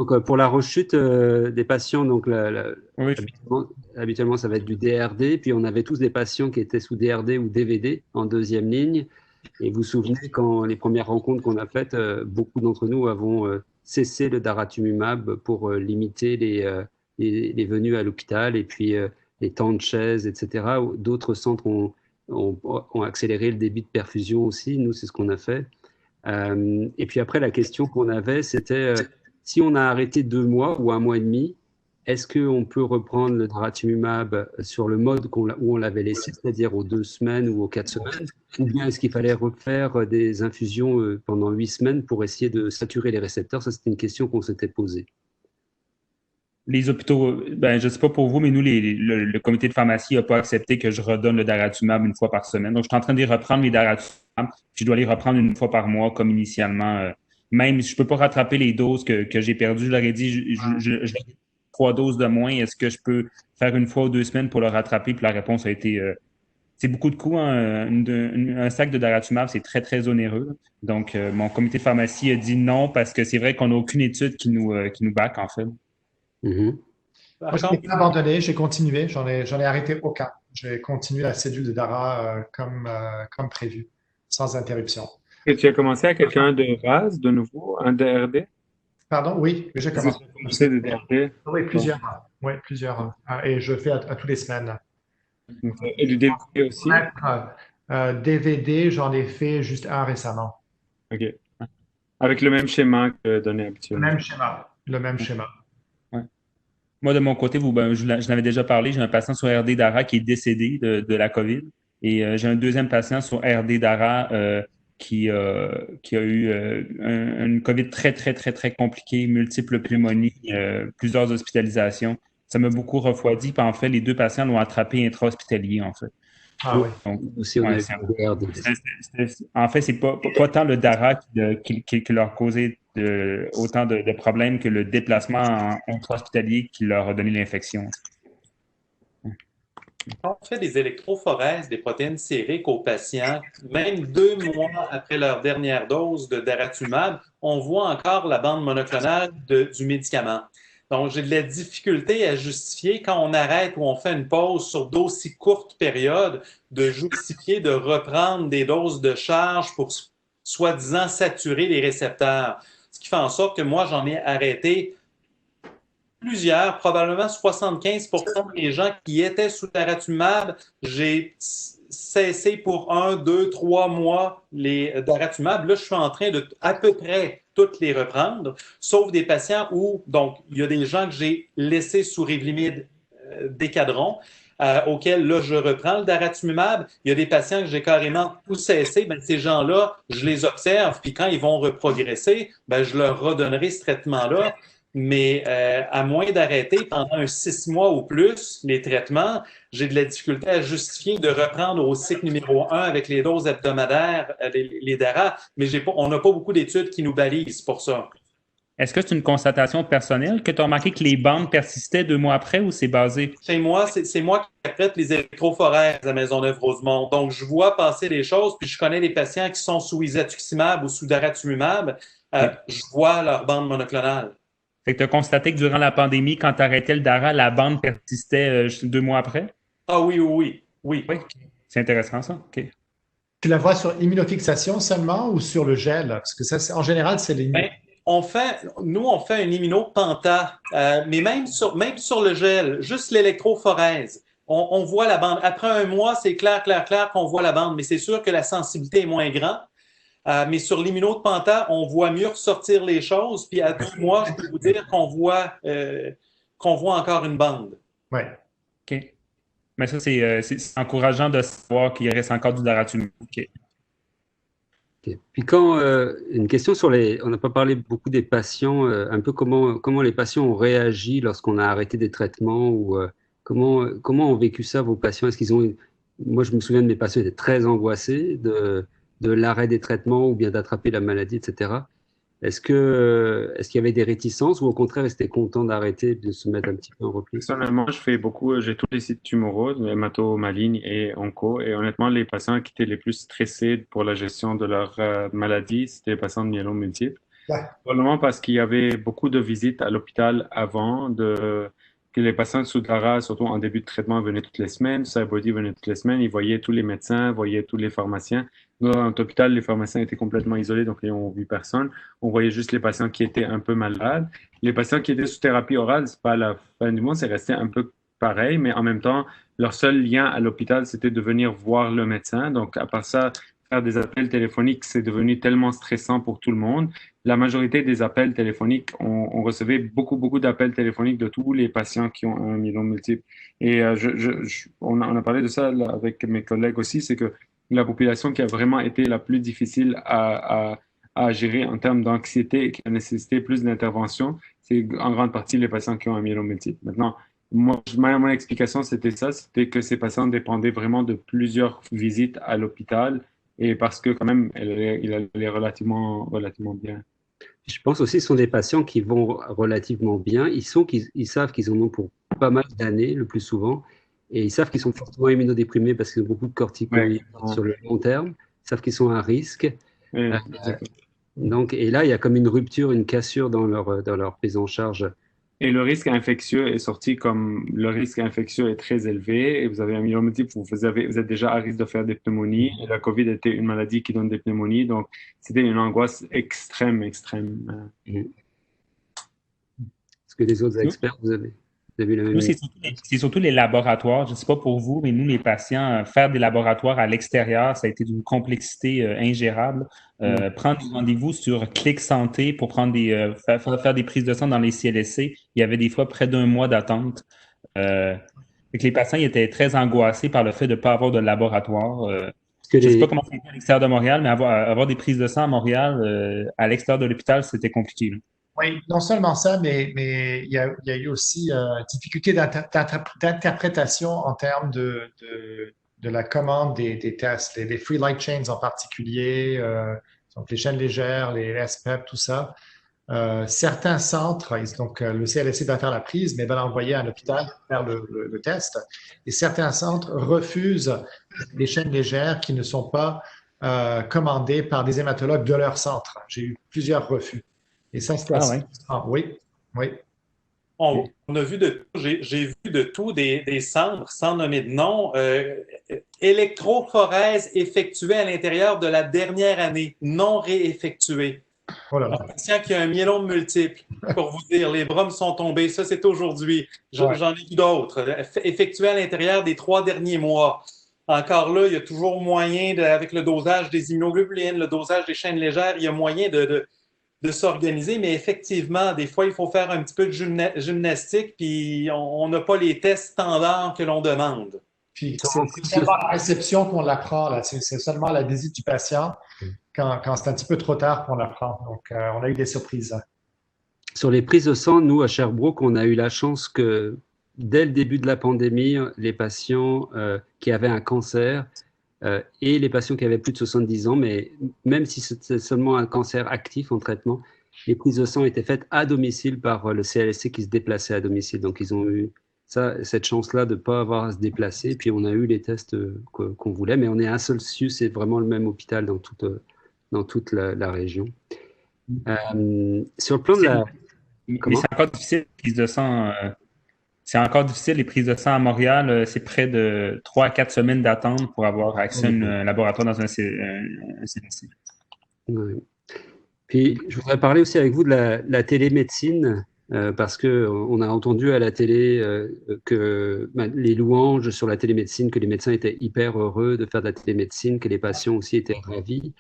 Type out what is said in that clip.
Donc, pour la rechute des patients, donc Oui, habituellement, ça va être du DRD. Puis, on avait tous des patients qui étaient sous DRD ou DVD en deuxième ligne. Et vous vous souvenez, quand les premières rencontres qu'on a faites, beaucoup d'entre nous avons cessé le daratumumab pour limiter les venues à l'hôpital et puis les temps de chaise, etc. D'autres centres ont accéléré le débit de perfusion aussi. Nous, c'est ce qu'on a fait. Et puis après, la question qu'on avait, c'était si on a arrêté 2 mois ou un mois et demi, est-ce qu'on peut reprendre le daratumumab sur le mode où on l'avait laissé, c'est-à-dire aux 2 semaines ou aux 4 semaines, ou bien est-ce qu'il fallait refaire des infusions pendant 8 semaines pour essayer de saturer les récepteurs? Ça, c'était une question qu'on s'était posée. les hôpitaux, ben, je ne sais pas pour vous, mais nous, le comité de pharmacie n'a pas accepté que je redonne le daratumab une fois par semaine. Donc, je suis en train de les reprendre, les daratumab, puis je dois les reprendre une fois par mois, comme initialement. Même si je ne peux pas rattraper les doses que j'ai perdues, je leur ai dit, je 3 doses de moins, est-ce que je peux faire une fois ou 2 semaines pour le rattraper? Puis la réponse a été, c'est beaucoup de coûts, hein. Un sac de daratumab, c'est très, très onéreux. Donc, mon comité de pharmacie a dit non parce que c'est vrai qu'on n'a aucune étude qui nous back, en fait. Mhm. Moi, je n'ai pas abandonné, j'ai continué, j'en ai arrêté aucun. J'ai continué la cédule de Dara comme prévu, sans interruption. Et tu as commencé à quelqu'un de RAS, de nouveau, un DRD? Pardon, oui, j'ai Est-ce que commencé. tu as commencé de DRD? Oui, Donc, plusieurs. Oui, plusieurs. Et je fais à tous les semaines. et du DVD aussi? DVD, j'en ai fait juste un récemment. OK. Avec le même schéma que donné Le habituellement. même schéma. Le même schéma. Ouais. Moi, de mon côté, je l'avais déjà parlé, j'ai un patient sur RD Dara qui est décédé de la COVID. Et j'ai un deuxième patient sur RD Dara qui a eu une COVID très, très, très, très compliquée, multiples pneumonies, plusieurs hospitalisations. Ça m'a beaucoup refroidi. Puis en fait, les deux patients l'ont attrapé intra-hospitalier, en fait. Ah Oui, oui. Donc, nous aussi, on a ouais, eu le DRD. en fait, c'est pas tant le Dara qui leur causait autant de problèmes que le déplacement intra-hospitalier qui leur a donné l'infection. Quand on fait des électrophorèses des protéines sériques aux patients, même 2 mois après leur dernière dose de daratumab, on voit encore la bande monoclonale du médicament. Donc, j'ai de la difficulté à justifier quand on arrête ou on fait une pause sur d'aussi courtes périodes, de justifier de reprendre des doses de charge pour soi-disant saturer les récepteurs. Ce qui fait en sorte que moi, j'en ai arrêté plusieurs, probablement 75% des gens qui étaient sous daratumab, j'ai cessé pour 1, 2, 3 mois les daratumab. Là, je suis en train de à peu près toutes les reprendre, sauf des patients où, donc, il y a des gens que j'ai laissés sous Revlimid décadron, auxquels, là, je reprends le daratumumab. Il y a des patients que j'ai carrément tout cessé. Ben, ces gens-là, je les observe, puis quand ils vont reprogresser, ben, je leur redonnerai ce traitement-là. Mais à moins d'arrêter pendant 6 mois ou plus les traitements, j'ai de la difficulté à justifier de reprendre au cycle numéro 1 avec les doses hebdomadaires, les DARA, mais on n'a pas beaucoup d'études qui nous balisent pour ça. Est-ce que c'est une constatation personnelle que tu as remarqué que les bandes persistaient 2 mois après ou c'est basé? Chez moi, c'est moi qui prête les électrophorèses à Maisonneuve-Rosemont. Donc, je vois passer les choses, puis je connais les patients qui sont sous isatuximab ou sous daratumumab. Okay. Je vois leur bande monoclonale. Fait que tu as constaté que durant la pandémie, quand tu arrêtais le DARA, la bande persistait 2 mois après? Ah oui, oui, oui. Oui. C'est intéressant ça. OK. Tu la vois sur immunofixation seulement ou sur le gel? Parce que ça, en général, c'est les. Ben, nous, on fait un immunopenta, mais même sur le gel, juste l'électrophorèse, on voit la bande. Après un mois, c'est clair, clair, clair qu'on voit la bande, mais c'est sûr que la sensibilité est moins grande. Mais sur l'immunopenta, on voit mieux ressortir les choses. Puis à 2 mois, je peux vous dire qu'on voit encore une bande. Oui. OK. Mais ça, c'est encourageant de savoir qu'il reste encore du daratumumab. OK. Okay. Puis une question sur on n'a pas parlé beaucoup des patients, un peu comment les patients ont réagi lorsqu'on a arrêté des traitements ou comment ont vécu ça vos patients? Moi je me souviens de mes patients étaient très angoissés de l'arrêt des traitements ou bien d'attraper la maladie, etc. Est-ce qu'il y avait des réticences ou au contraire ils étaient contents d'arrêter, de se mettre un petit peu en repli? Personnellement, j'ai tous les sites tumoraux, hémato, maligne et onco. Et honnêtement, les patients qui étaient les plus stressés pour la gestion de leur maladie, c'était les patients de myélome multiple. Ouais. Probablement parce qu'il y avait beaucoup de visites à l'hôpital avant que les patients sous Dara, surtout en début de traitement, venaient toutes les semaines. Cyberdy venait toutes les semaines. Ils voyaient tous les médecins, voyaient tous les pharmaciens. Nous, dans notre hôpital, les pharmaciens étaient complètement isolés, donc ils n'ont vu personne. On voyait juste les patients qui étaient un peu malades. Les patients qui étaient sous thérapie orale, c'est pas la fin du monde, c'est resté un peu pareil, mais en même temps, leur seul lien à l'hôpital, c'était de venir voir le médecin. Donc, à part ça, faire des appels téléphoniques, c'est devenu tellement stressant pour tout le monde. La majorité des appels téléphoniques, on recevait beaucoup d'appels téléphoniques de tous les patients qui ont un myélome multiple. Et on a parlé de ça là, avec mes collègues aussi, c'est que la population qui a vraiment été la plus difficile à gérer en termes d'anxiété et qui a nécessité plus d'intervention, c'est en grande partie les patients qui ont un myélome multiple. Maintenant, mon explication, c'était ça, c'était que ces patients dépendaient vraiment de plusieurs visites à l'hôpital et parce que quand même, il allait relativement bien. Je pense aussi que ce sont des patients qui vont relativement bien. Ils savent qu'ils en ont pour pas mal d'années, le plus souvent, et ils savent qu'ils sont fortement immunodéprimés parce qu'ils ont beaucoup de corticoïdes sur le long terme. Ils savent qu'ils sont à risque. Donc, et là, il y a comme une rupture, une cassure dans leur prise en charge. Et le risque infectieux est sorti comme le risque infectieux est très élevé et vous avez un myélome multiple, vous êtes déjà à risque de faire des pneumonies. Et la COVID était une maladie qui donne des pneumonies, donc c'était une angoisse extrême. Est-ce que les autres experts, vous avez vu la même Nous, chose? c'est surtout les laboratoires. Je ne sais pas pour vous, mais nous, les patients, faire des laboratoires à l'extérieur, ça a été d'une complexité ingérable. Prendre des rendez-vous sur Clic Santé pour prendre faire des prises de sang dans les CLSC, il y avait des fois près d'1 mois d'attente. Les patients ils étaient très angoissés par le fait de ne pas avoir de laboratoire. Je ne sais pas comment c'est à l'extérieur de Montréal, mais avoir des prises de sang à Montréal, à l'extérieur de l'hôpital, c'était compliqué. Là. Oui, non seulement ça, mais il y a eu aussi difficulté d'interprétation en termes de la commande des tests, les free light chains en particulier, donc les chaînes légères, les SPEP, tout ça. Certains centres, donc le CLSC doit faire la prise, mais va l'envoyer à l'hôpital pour faire le test. Et certains centres refusent les chaînes légères qui ne sont pas commandées par des hématologues de leur centre. J'ai eu plusieurs refus. Et ça, c'est assez. Oui. On a vu de tout. J'ai vu de tout, des centres, sans nommer de nom, électrophorèse effectuée à l'intérieur de la dernière année, non réeffectuée. Oh là là. Un patient qui a un myélome multiple, pour vous dire, les bras me sont tombés, ça c'est aujourd'hui. J'en ai vu d'autres, effectués à l'intérieur des 3 derniers mois. Encore là, il y a toujours moyen, avec le dosage des immunoglobulines, le dosage des chaînes légères, il y a moyen de s'organiser, mais effectivement, des fois, il faut faire un petit peu de gymnastique, puis on n'a pas les tests standards que l'on demande. Puis c'est seulement à la réception qu'on l'apprend, là. C'est seulement à la visite du patient quand c'est un petit peu trop tard qu'on l'apprend. Donc, on a eu des surprises. Sur les prises de sang, nous, à Sherbrooke, on a eu la chance que, dès le début de la pandémie, les patients qui avaient un cancer et les patients qui avaient plus de 70 ans, mais même si c'était seulement un cancer actif en traitement, les prises de sang étaient faites à domicile par le CLSC qui se déplaçait à domicile. Donc, ils ont eu cette chance-là de ne pas avoir à se déplacer. Puis, on a eu les tests qu'on voulait, mais on est un seul CIUS, c'est vraiment le même hôpital dans toute la région. Sur le plan de la... Mais c'est encore difficile, les prises de sang. C'est encore difficile, les prises de sang à Montréal. C'est près de 3 à 4 semaines d'attente pour avoir accès à un laboratoire dans un CLSC. Oui. Puis, je voudrais parler aussi avec vous de la télémédecine, parce qu'on a entendu à la télé que les louanges sur la télémédecine, que les médecins étaient hyper heureux de faire de la télémédecine, que les patients aussi étaient ravis.